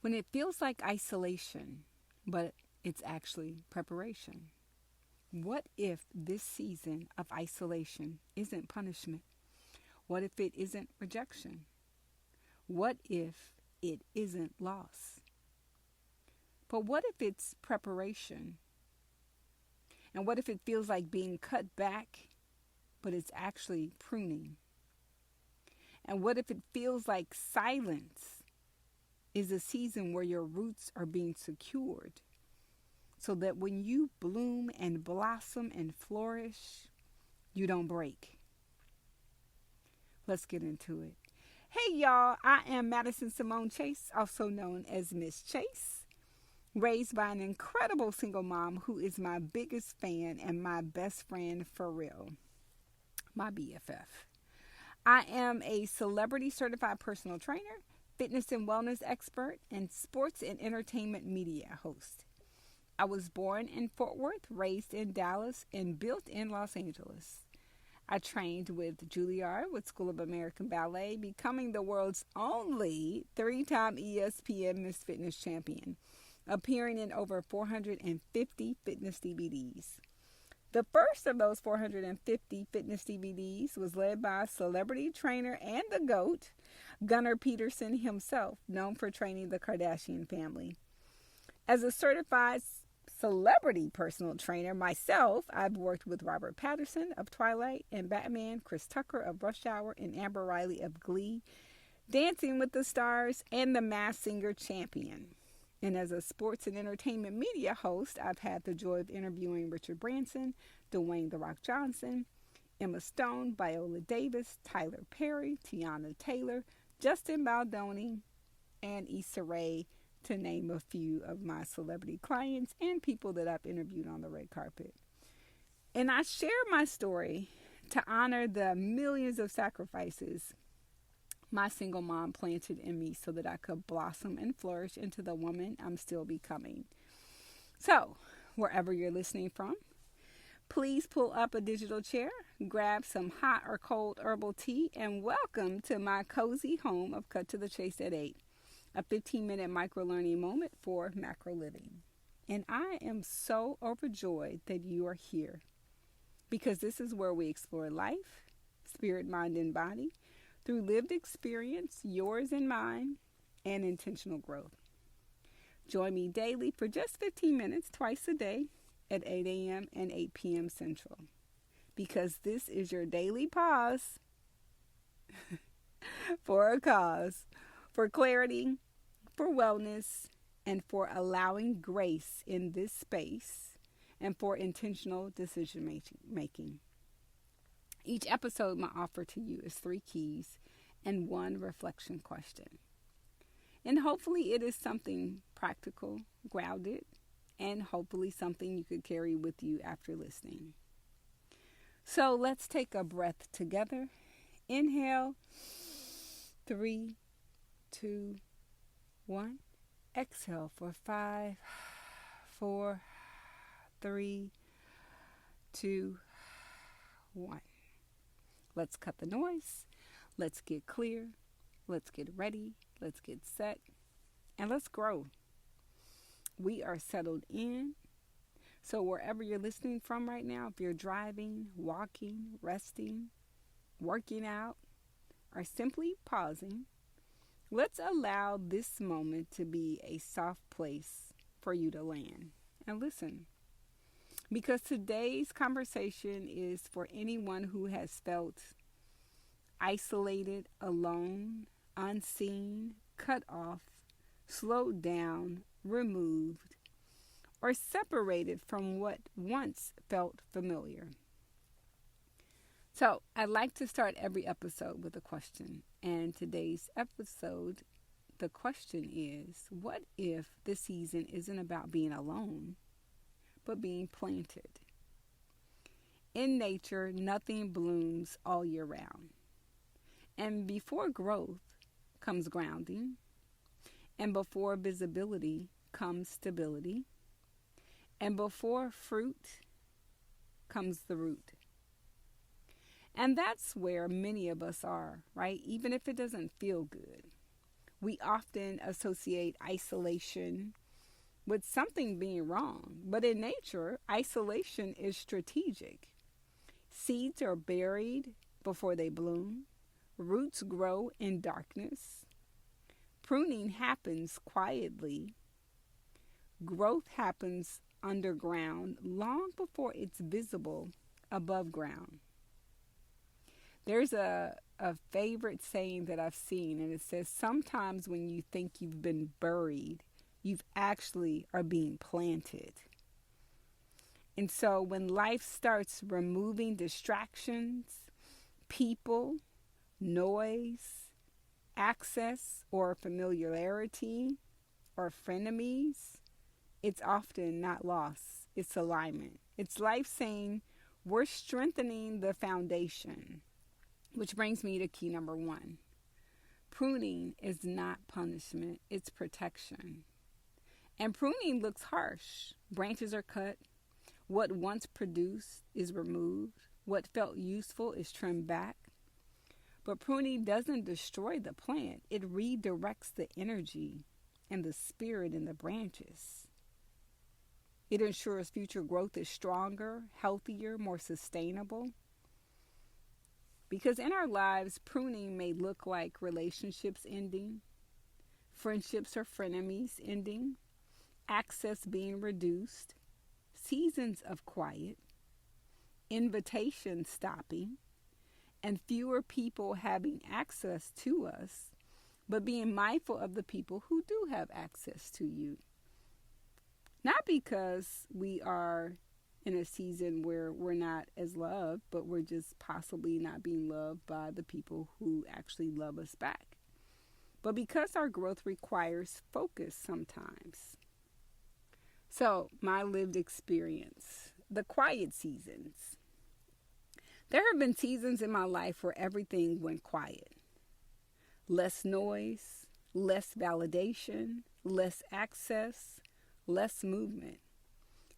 when it feels like isolation, but it's actually preparation? What if this season of isolation isn't punishment? What if it isn't rejection? What if it isn't loss? But what if it's preparation? And what if it feels like being cut back, but it's actually pruning? And what if it feels like silence is a season where your roots are being secured so that when you bloom and blossom and flourish, you don't break? Let's get into it. Hey y'all, I am Madison Simone Chase, also known as Miss Chase, raised by an incredible single mom who is my biggest fan and my best friend for real, my BFF. I am a celebrity certified personal trainer, fitness and wellness expert, and sports and entertainment media host. I was born in Fort Worth, raised in Dallas, and built in Los Angeles. I trained with Juilliard with School of American Ballet, becoming the world's only three-time ESPN Miss Fitness champion, appearing in over 450 fitness DVDs. The first of those 450 fitness DVDs was led by celebrity trainer and the GOAT, Gunnar Peterson himself, known for training the Kardashian family. As a certified celebrity personal trainer myself, I've worked with Robert Pattinson of Twilight and Batman, Chris Tucker of Rush Hour, and Amber Riley of Glee, Dancing with the Stars, and The Masked Singer champion. And as a sports and entertainment media host, I've had the joy of interviewing Richard Branson, Dwayne "The Rock" Johnson, Emma Stone, Viola Davis, Tyler Perry, Tiana Taylor, Justin Baldoni, and Issa Rae, to name a few of my celebrity clients and people that I've interviewed on the red carpet. And I share my story to honor the millions of sacrifices my single mom planted in me so that I could blossom and flourish into the woman I'm still becoming. So, wherever you're listening from, please pull up a digital chair, grab some hot or cold herbal tea, and welcome to my cozy home of Cut to the Chase at 8. A 15-minute micro-learning moment for macro living. And I am so overjoyed that you are here, because this is where we explore life, spirit, mind, and body through lived experience, yours and mine, and intentional growth. Join me daily for just 15 minutes twice a day at 8 a.m. and 8 p.m. Central, because this is your daily pause for a cause, for clarity, for wellness, and for allowing grace in this space, and for intentional decision making. Each episode, my offer to you is 3 keys and 1 reflection question. And hopefully it is something practical, grounded, and hopefully something you could carry with you after listening. So let's take a breath together. Inhale, 3, 2, 1. Exhale for 5, 4, 3, 2, 1. Let's cut the noise. Let's get clear. Let's get ready. Let's get set. And let's grow. We are settled in. So wherever you're listening from right now, if you're driving, walking, resting, working out, or simply pausing, let's allow this moment to be a soft place for you to land and listen. Because today's conversation is for anyone who has felt isolated, alone, unseen, cut off, slowed down, removed, or separated from what once felt familiar. So I like to start every episode with a question. And today's episode, the question is, what if this season isn't about being alone, but being planted? In nature, nothing blooms all year round. And before growth comes grounding, and before visibility comes stability, and before fruit comes the root. And that's where many of us are, right? Even if it doesn't feel good. We often associate isolation with something being wrong, but in nature, isolation is strategic. Seeds are buried before they bloom, roots grow in darkness, pruning happens quietly, growth happens underground long before it's visible above ground. There's a favorite saying that I've seen, and it says, sometimes when you think you've been buried, you've actually are being planted. And so when life starts removing distractions, people, noise, access, or familiarity, or frenemies, it's often not loss, it's alignment. It's life saying, we're strengthening the foundation. Which brings me to key number 1. Pruning is not punishment, it's protection. And pruning looks harsh. Branches are cut. What once produced is removed. What felt useful is trimmed back. But pruning doesn't destroy the plant, it redirects the energy and the spirit in the branches. It ensures future growth is stronger, healthier, more sustainable. Because in our lives, pruning may look like relationships ending, friendships or frenemies ending, access being reduced, seasons of quiet, invitations stopping, and fewer people having access to us, but being mindful of the people who do have access to you. Not because we are in a season where we're not as loved, but we're just possibly not being loved by the people who actually love us back. But because our growth requires focus sometimes. So, my lived experience, the quiet seasons. There have been seasons in my life where everything went quiet. Less noise, less validation, less access, less movement.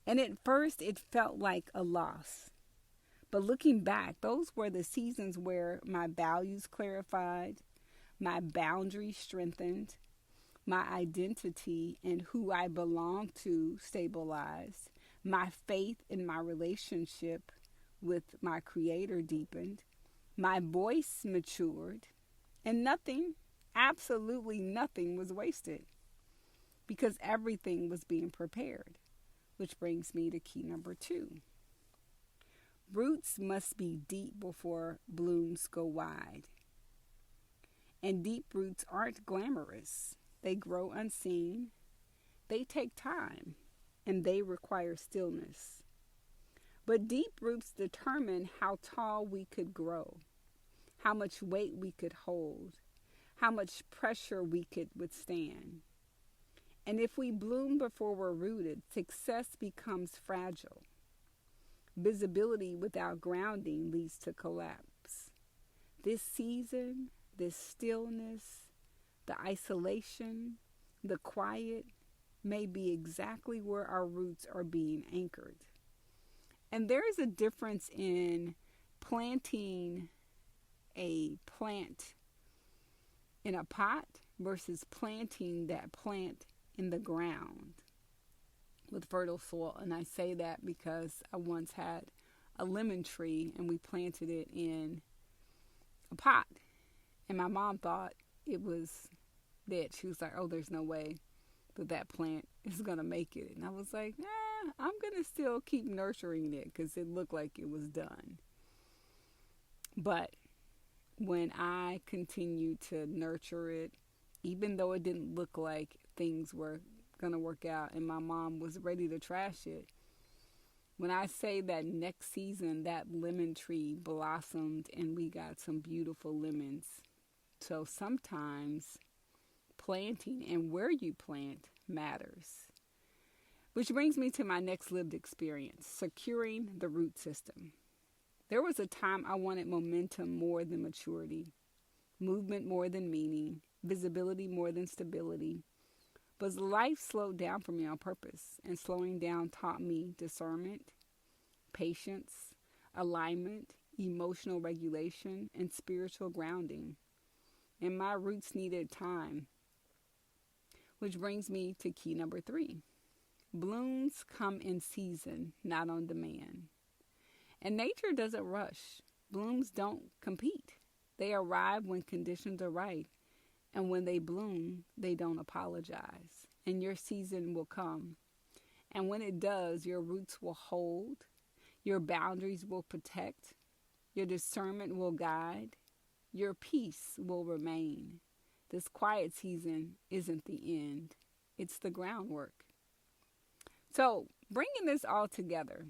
And at first, it felt like a loss. But looking back, those were the seasons where my values clarified, my boundaries strengthened, my identity and who I belong to stabilized, my faith in my relationship with my Creator deepened, my voice matured, and nothing, absolutely nothing was wasted because everything was being prepared. Which brings me to key number 2. Roots must be deep before blooms go wide. And deep roots aren't glamorous. They grow unseen. They take time. And they require stillness. But deep roots determine how tall we could grow, how much weight we could hold, how much pressure we could withstand. And if we bloom before we're rooted, success becomes fragile. Visibility without grounding leads to collapse. This season, this stillness, the isolation, the quiet may be exactly where our roots are being anchored. And there is a difference in planting a plant in a pot versus planting that plant in the ground with fertile soil. And I say that because I once had a lemon tree and we planted it in a pot. And my mom thought it was dead. She was like, oh, there's no way that plant is going to make it. And I was like, I'm going to still keep nurturing it because it looked like it was done. But when I continued to nurture it, even though it didn't look like things were going to work out and my mom was ready to trash it, when I say that next season that lemon tree blossomed and we got some beautiful lemons. So sometimes planting and where you plant matters. Which brings me to my next lived experience, securing the root system. There was a time I wanted momentum more than maturity, movement more than meaning, visibility more than stability. But life slowed down for me on purpose, and slowing down taught me discernment, patience, alignment, emotional regulation, and spiritual grounding. And my roots needed time, Which brings me to key number 3. Blooms come in season, not on demand. And nature doesn't rush. Blooms don't compete. They arrive when conditions are right. And when they bloom, they don't apologize. And your season will come. And when it does, your roots will hold, your boundaries will protect, your discernment will guide, your peace will remain. This quiet season isn't the end, it's the groundwork. So, bringing this all together,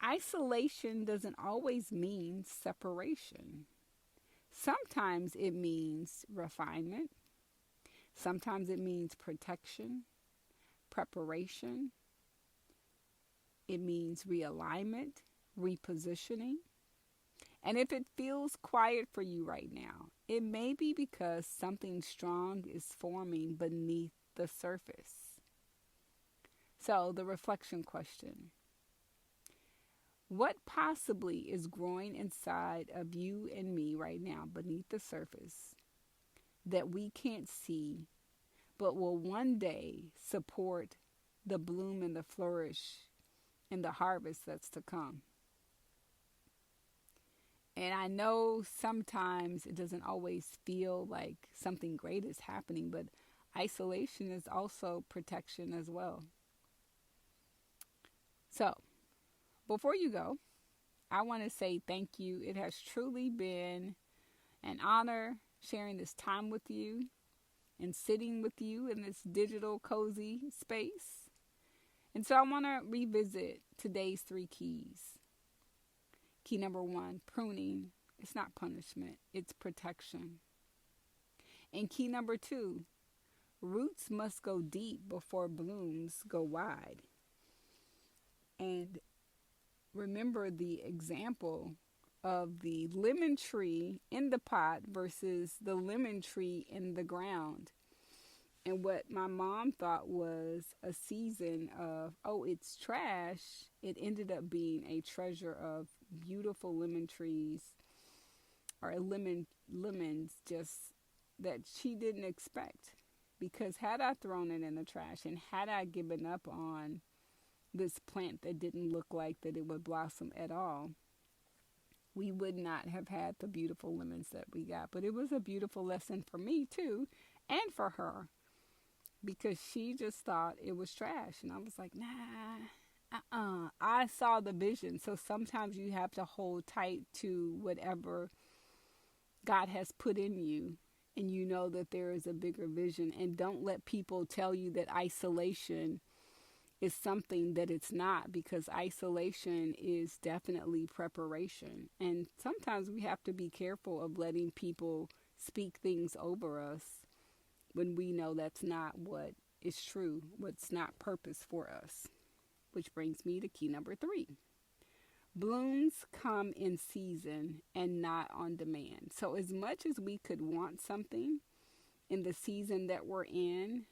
isolation doesn't always mean separation. Sometimes it means refinement. Sometimes it means protection, preparation. It means realignment, repositioning. And if it feels quiet for you right now, it may be because something strong is forming beneath the surface. So, the reflection question: what possibly is growing inside of you and me right now beneath the surface that we can't see, but will one day support the bloom and the flourish and the harvest that's to come? And I know sometimes it doesn't always feel like something great is happening, but isolation is also protection as well. So, before you go, I want to say thank you. It has truly been an honor sharing this time with you and sitting with you in this digital cozy space. And so I want to revisit today's 3 keys. Key number 1, pruning. It's not punishment, it's protection. And key number 2, roots must go deep before blooms go wide. And remember the example of the lemon tree in the pot versus the lemon tree in the ground. And what my mom thought was a season of, oh, it's trash, it ended up being a treasure of beautiful lemon trees or lemons just that she didn't expect. Because had I thrown it in the trash and had I given up on this plant that didn't look like that it would blossom at all, we would not have had the beautiful lemons that we got. But it was a beautiful lesson for me too, and for her, because she just thought it was trash. And I was like, nah, I saw the vision. So sometimes you have to hold tight to whatever God has put in you, and you know that there is a bigger vision. And don't let people tell you that isolation is something that it's not, because isolation is definitely preparation. And sometimes we have to be careful of letting people speak things over us when we know that's not what is true, what's not purpose for us. Which brings me to key number 3. Blooms come in season and not on demand. So as much as we could want something in the season that we're in,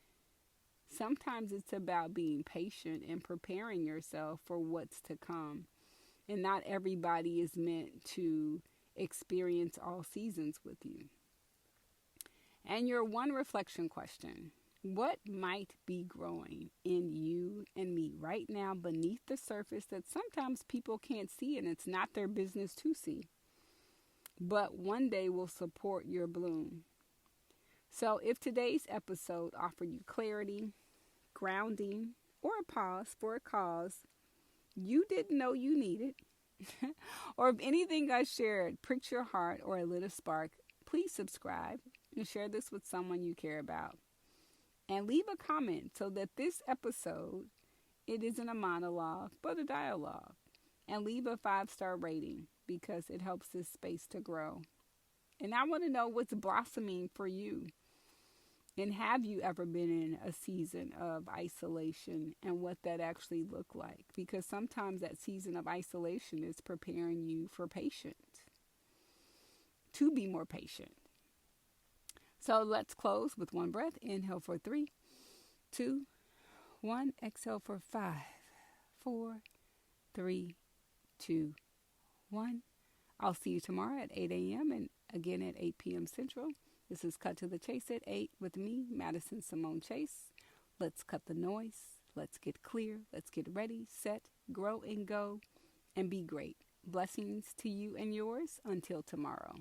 sometimes it's about being patient and preparing yourself for what's to come. And not everybody is meant to experience all seasons with you. And your one reflection question: what might be growing in you and me right now beneath the surface that sometimes people can't see, and it's not their business to see, but one day will support your bloom? So if today's episode offered you clarity, grounding, or a pause for a cause you didn't know you needed, or if anything I shared pricked your heart or lit a spark, please subscribe and share this with someone you care about. And leave a comment so that this episode, it isn't a monologue, but a dialogue. And leave a 5-star rating, because it helps this space to grow. And I want to know what's blossoming for you. And have you ever been in a season of isolation, and what that actually looked like? Because sometimes that season of isolation is preparing you for patience, to be more patient. So let's close with one breath. Inhale for 3, 2, 1. Exhale for 5, 4, 3, 2, 1. I'll see you tomorrow at 8 a.m. and again at 8 p.m. Central. This is Cut to the Chase at 8 with me, Madison Simone Chase. Let's cut the noise. Let's get clear. Let's get ready, set, grow, and go, and be great. Blessings to you and yours until tomorrow.